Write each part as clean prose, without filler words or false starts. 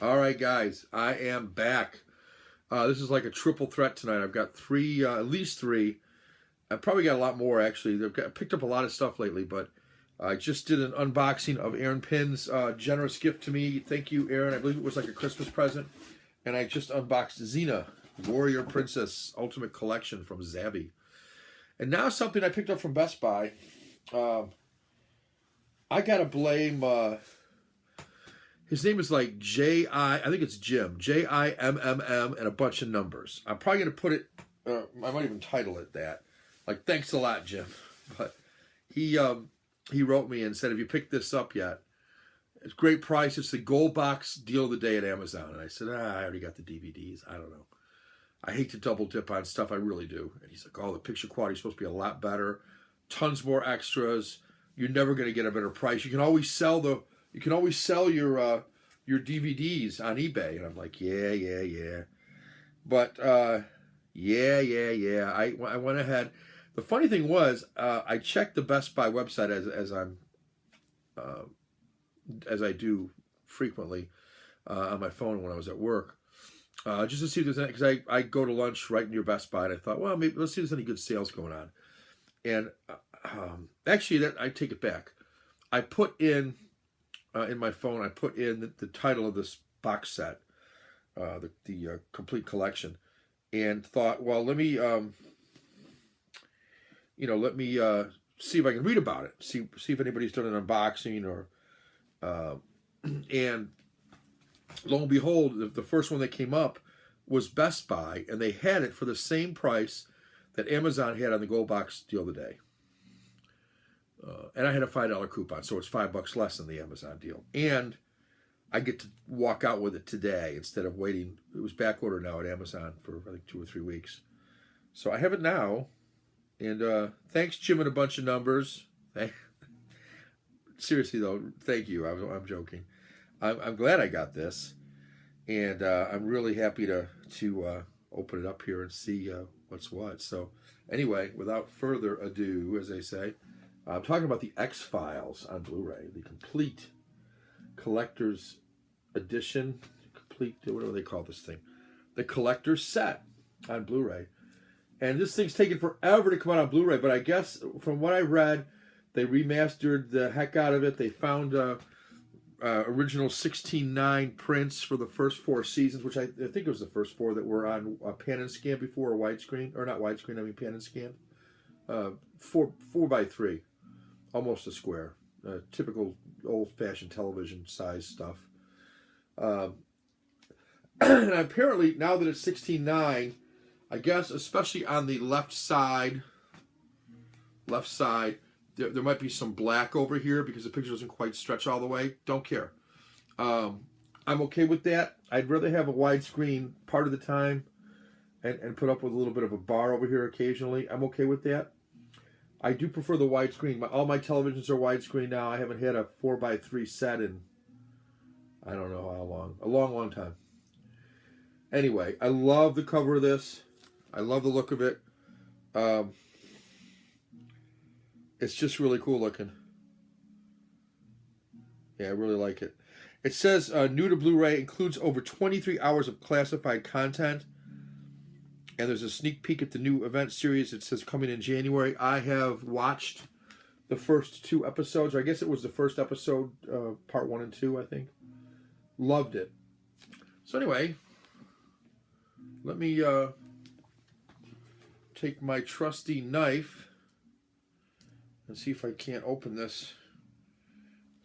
All right, guys, I am back. This is like a triple threat tonight. I've got three, at least three. I've probably got a lot more actually. I picked up a lot of stuff lately, but I just did an unboxing of Aaron Pinn's generous gift to me. Thank you, Aaron. I believe it was like a Christmas present. And I just unboxed Xena, Warrior Princess Ultimate Collection from Zabby. And now something I picked up from Best Buy. I gotta blame. His name is like I think it's Jim. Jimm, and a bunch of numbers. I'm probably gonna put it. I might even title it that. Like, thanks a lot, Jim. But he wrote me and said, "Have you picked this up yet? It's a great price. It's the gold box deal of the day at Amazon." And I said, I already got the DVDs. I don't know. I hate to double dip on stuff. I really do. And he's like, "Oh, the picture quality is supposed to be a lot better. Tons more extras. You're never going to get a better price. You can always sell your DVDs on eBay." And I'm like, yeah. But yeah. I went ahead. The funny thing was, I checked the Best Buy website as I do frequently on my phone when I was at work, just to see if there's any, because I go to lunch right near Best Buy, and I thought, well, maybe let's see if there's any good sales going on. And actually, that I take it back. I put in my phone, I put in the title of this box set, the complete collection, and thought, well, let me see if I can read about it, see if anybody's done an unboxing or, and lo and behold, the first one that came up was Best Buy, and they had it for the same price that Amazon had on the gold box deal of the day. And I had a $5 coupon, so it's $5 less than the Amazon deal. And I get to walk out with it today instead of waiting. It was back ordered now at Amazon for, I think, 2 or 3 weeks. So I have it now. And thanks, Jim, and a bunch of numbers. Seriously, though, thank you. I'm joking. I'm glad I got this. And I'm really happy to open it up here and see what's what. So anyway, without further ado, as they say, I'm talking about the X-Files on Blu-ray, the complete collector's edition, whatever they call this thing, the collector's set on Blu-ray. And this thing's taken forever to come out on Blu-ray, but I guess from what I read, they remastered the heck out of it. They found original 16:9 prints for the first 4 seasons, which I think it was the first 4 that were on pan and scan before, or widescreen, or not widescreen, I mean pan and scan. 4:3, almost a square, typical old-fashioned television size stuff. And apparently, now that it's 16:9, I guess, especially on the left side, there might be some black over here because the picture doesn't quite stretch all the way. Don't care. I'm okay with that. I'd rather have a widescreen part of the time and put up with a little bit of a bar over here occasionally. I'm okay with that. I do prefer the widescreen. All my televisions are widescreen now. I haven't had a 4:3 set in, I don't know how long. A long time. Anyway, I love the cover of this. I love the look of it. It's just really cool looking. Yeah, I really like it. It says new to Blu-ray, includes over 23 hours of classified content. And there's a sneak peek at the new event series. It says coming in January. I have watched the first 2 episodes. Or I guess it was the first episode, part 1 and 2, I think. Loved it. So anyway, let me take my trusty knife and see if I can't open this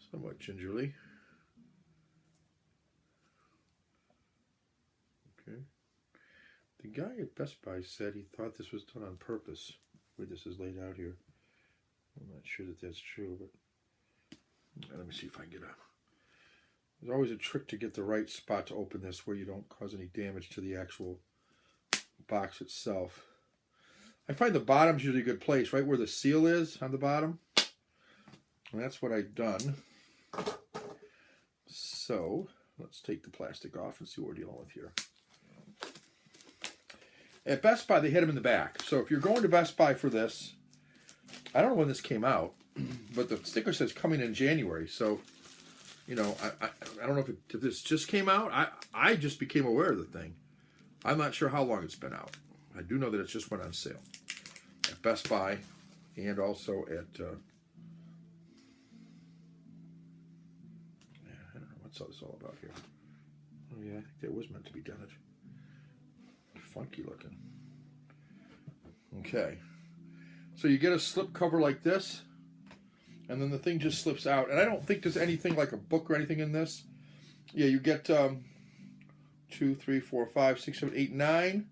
somewhat gingerly. Okay. The guy at Best Buy said he thought this was done on purpose, where this is laid out here. I'm not sure that that's true, but let me see if I can get There's always a trick to get the right spot to open this where you don't cause any damage to the actual box itself. I find the bottom's usually a good place, right where the seal is on the bottom. And that's what I've done. So let's take the plastic off and see what we're dealing with here. At Best Buy, they hit them in the back. So if you're going to Best Buy for this, I don't know when this came out, but the sticker says coming in January. So, you know, I don't know if this just came out. I just became aware of the thing. I'm not sure how long it's been out. I do know that it just went on sale at Best Buy and also at I don't know what's this all about here. Oh yeah, I think that was meant to be done. Funky looking. Okay, so you get a slip cover like this, and then the thing just slips out. And I don't think there's anything like a book or anything in this. Yeah, you get 2, 3, 4, 5, 6, 7, 8, 9,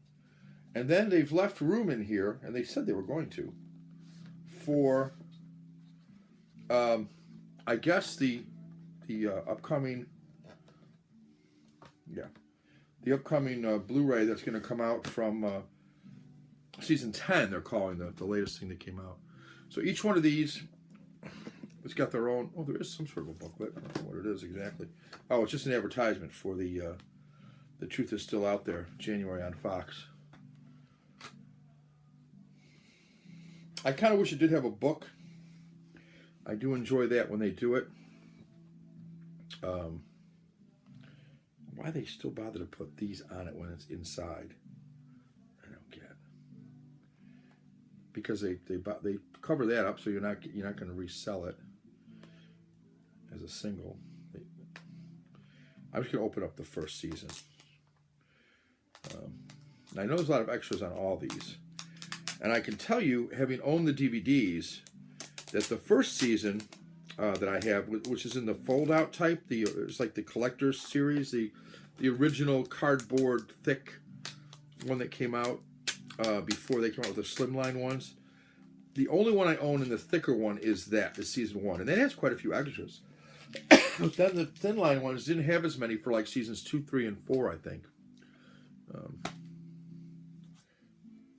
and then they've left room in here, and they said they were going to, for I guess the upcoming Blu-ray that's going to come out from season 10. They're calling the latest thing that came out. So each one of these has got their own. Oh, there is some sort of a booklet. I don't know what it is exactly. Oh, it's just an advertisement for the Truth Is Still Out There, January on Fox. I kind of wish it did have a book. I do enjoy that when they do it. Why they still bother to put these on it when it's inside, I don't get. Because they cover that up, so you're not going to resell it as a single. I'm just going to open up the first season. I know there's a lot of extras on all these, and I can tell you, having owned the DVDs, that the first season that I have, which is in the fold-out type, it's like the collector's series, the original cardboard thick one that came out before they came out with the slimline ones. The only one I own in the thicker one is season 1, and that has quite a few extras. But then the thin line ones didn't have as many for like seasons 2, 3, and 4, I think.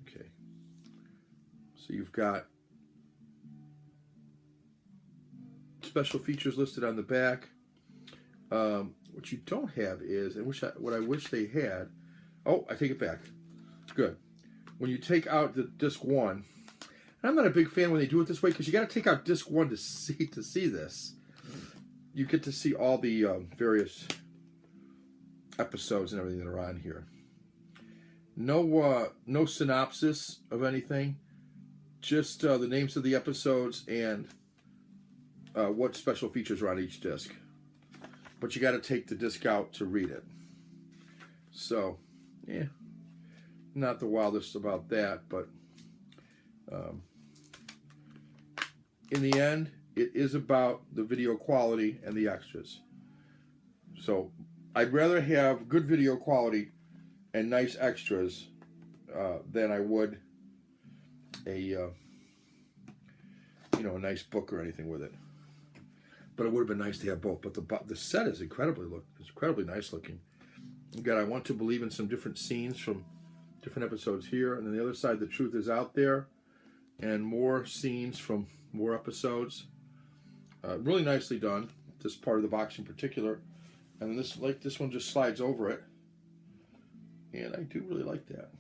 Okay, so you've got special features listed on the back. What you don't have is, and what I wish they had. Oh, I take it back. Good. When you take out the disc 1, and I'm not a big fan when they do it this way, because you got to take out disc 1 to see this. You get to see all the various episodes and everything that are on here. No synopsis of anything, just the names of the episodes and what special features are on each disc. But you got to take the disc out to read it. So, yeah, not the wildest about that, but in the end, it is about the video quality and the extras. So, I'd rather have good video quality and nice extras than I would a nice book or anything with it. But it would have been nice to have both. But the set is incredibly nice looking. You got I Want to Believe in some different scenes from different episodes here, and then the other side, The Truth Is Out There, and more scenes from more episodes. Really nicely done. This part of the box in particular, and this one just slides over it, and I do really like that.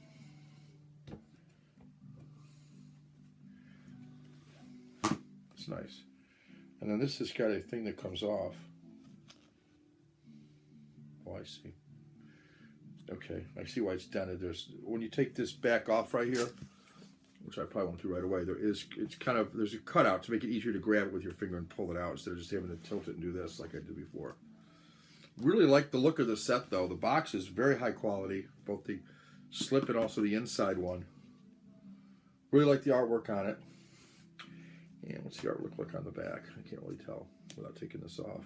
It's nice. And then this has got a thing that comes off. Oh, I see. Okay, I see why it's dented. When you take this back off right here, which I probably won't do right away, there's a cutout to make it easier to grab it with your finger and pull it out instead of just having to tilt it and do this like I did before. Really like the look of the set though. The box is very high quality, both the slip and also the inside one. Really like the artwork on it. And what's the artwork look on the back? I can't really tell without taking this off.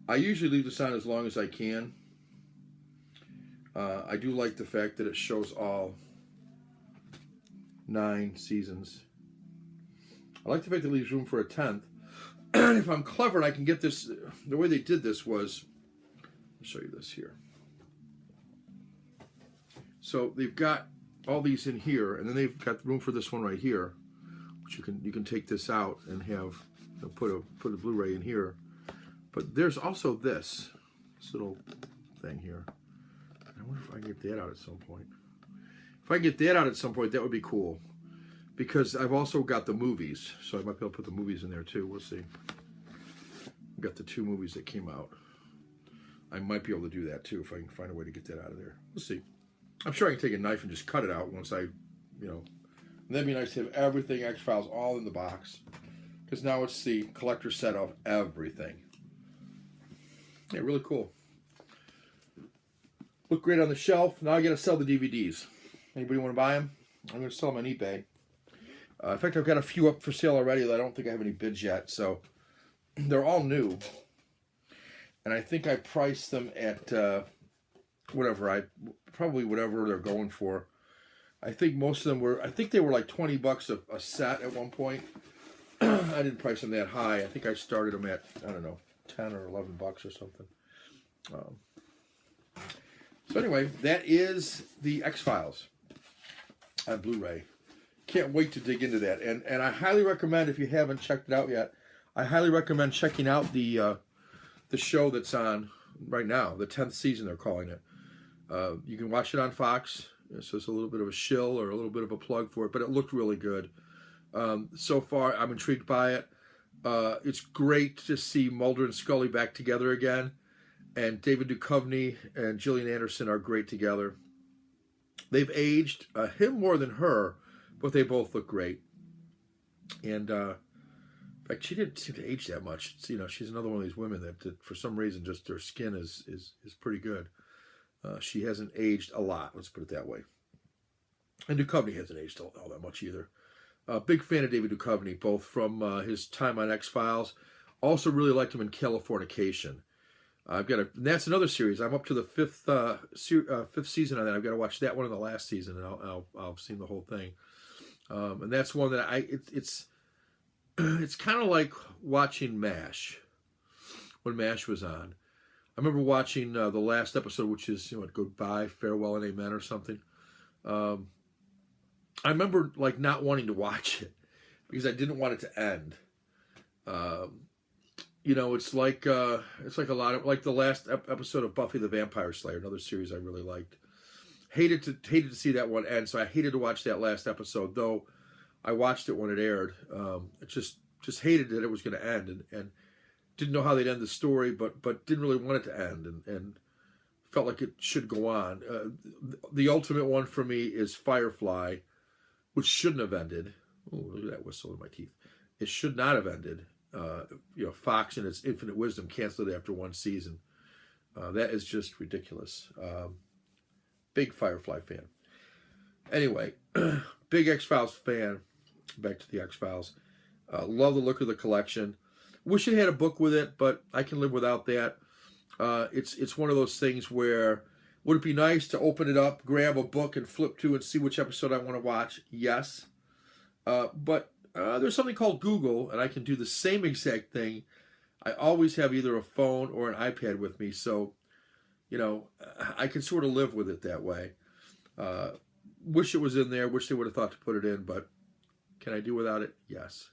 I usually leave this on as long as I can. I do like the fact that it shows all 9 seasons. I like the fact that it leaves room for a 10th. And if I'm clever and I can get this, the way they did this was, I'll show you this here. So they've got all these in here, and then they've got room for this one right here. You can take this out and have put a Blu-ray in here, but there's also this little thing here. I wonder if I can get that out at some point. If I get that out at some point, that would be cool, because I've also got the movies, so I might be able to put the movies in there too. We'll see. I've got the 2 movies that came out. I might be able to do that too if I can find a way to get that out of there. We'll see. I'm sure I can take a knife and just cut it out once I, and that'd be nice to have everything X-Files all in the box. Because now it's the collector set of everything. Yeah, really cool. Look great on the shelf. Now I got to sell the DVDs. Anybody want to buy them? I'm going to sell them on eBay. In fact, I've got a few up for sale already that I don't think I have any bids yet. So they're all new. And I think I priced them at probably whatever they're going for. I think most of them were, I think they were like $20 a set at one point. I didn't price them that high. I think I started them at, I don't know, 10 or 11 bucks or something. So anyway, that is the X-Files on Blu-ray. Can't wait to dig into that. And I highly recommend, if you haven't checked it out yet, I highly recommend checking out the show that's on right now, the 10th season they're calling it. You can watch it on Fox, so it's a little bit of a shill or a little bit of a plug for it, but it looked really good. So far, I'm intrigued by it. It's great to see Mulder and Scully back together again, and David Duchovny and Gillian Anderson are great together. They've aged, him more than her, but they both look great. And in fact, she didn't seem to age that much. She's another one of these women that for some reason, just her skin is pretty good. She hasn't aged a lot, let's put it that way. And Duchovny hasn't aged all that much either. Big fan of David Duchovny, both from his time on X-Files. Also really liked him in Californication. And that's another series. I'm up to the fifth season on that. I've got to watch that one in the last season, and I'll have seen the whole thing. And that's one that it's kind of like watching MASH when MASH was on. I remember watching the last episode, which is Goodbye, Farewell, and Amen or something. I remember not wanting to watch it because I didn't want it to end. It's like a lot of the last episode of Buffy the Vampire Slayer, another series I really liked. Hated to see that one end, so I hated to watch that last episode. Though I watched it when it aired. It just hated that it was going to end, and didn't know how they'd end the story, but didn't really want it to end, and felt like it should go on. The ultimate one for me is Firefly, which shouldn't have ended. Oh, look at that whistle in my teeth. It should not have ended. Fox in its infinite wisdom canceled it after one season. That is just ridiculous. Big Firefly fan. Anyway, big X-Files fan. Back to the X-Files. Love the look of the collection. Wish it had a book with it, but I can live without that. It's one of those things where, would it be nice to open it up, grab a book, and flip to and see which episode I want to watch? Yes. But there's something called Google, and I can do the same exact thing. I always have either a phone or an iPad with me, so, I can sort of live with it that way. Wish it was in there, wish they would have thought to put it in, but can I do without it? Yes.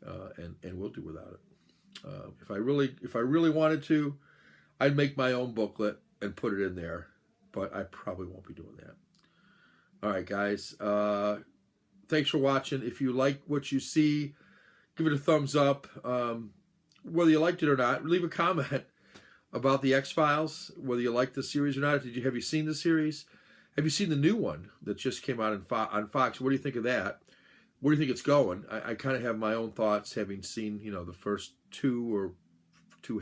And we'll do without it. If I really wanted to, I'd make my own booklet and put it in there, but I probably won't be doing that. All right, guys. Thanks for watching. If you like what you see, give it a thumbs up. Whether you liked it or not, leave a comment about the X-Files, whether you liked the series or not. Have you seen the series? Have you seen the new one that just came out on Fox? What do you think of that? Where do you think it's going? I kind of have my own thoughts, having seen, the first two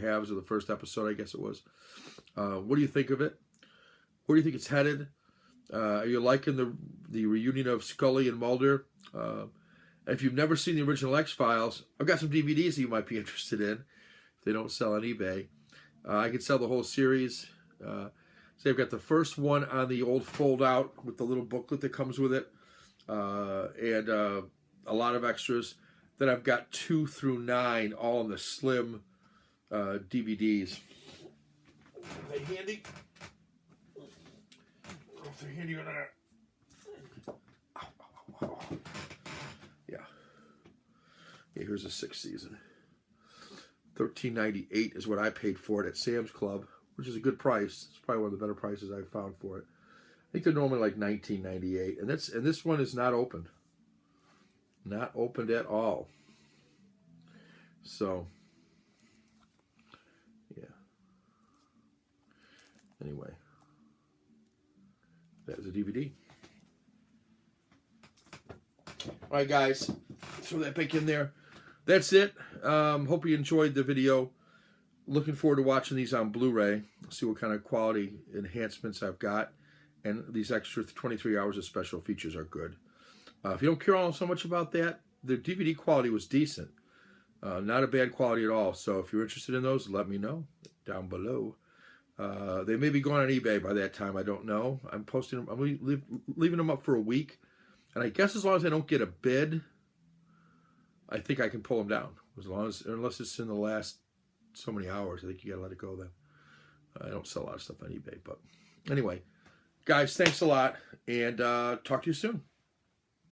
halves of the first episode, I guess it was. What do you think of it? Where do you think it's headed? Are you liking the reunion of Scully and Mulder? If you've never seen the original X-Files, I've got some DVDs that you might be interested in if they don't sell on eBay. I can sell the whole series. So I've got the first one on the old fold-out with the little booklet that comes with it. And a lot of extras. Then I've got 2 through 9 all in the slim DVDs. Are they handy? If they're handy or not. Yeah. Here's the 6th season. $13.98 is what I paid for it at Sam's Club, which is a good price. It's probably one of the better prices I've found for it. I think they're normally like $19.98, and this one is not opened. Not opened at all. So, yeah. Anyway, that was a DVD. All right, guys, throw that back in there. That's it. Hope you enjoyed the video. Looking forward to watching these on Blu-ray. See what kind of quality enhancements I've got. And these extra 23 hours of special features are good. If you don't care all so much about that, the DVD quality was decent. Not a bad quality at all. So if you're interested in those, let me know down below. They may be going on eBay by that time. I don't know. I'm posting them. I'm leaving them up for a week. And I guess as long as I don't get a bid, I think I can pull them down. Unless it's in the last so many hours, I think you got to let it go then. I don't sell a lot of stuff on eBay. But anyway, guys, thanks a lot. And talk to you soon.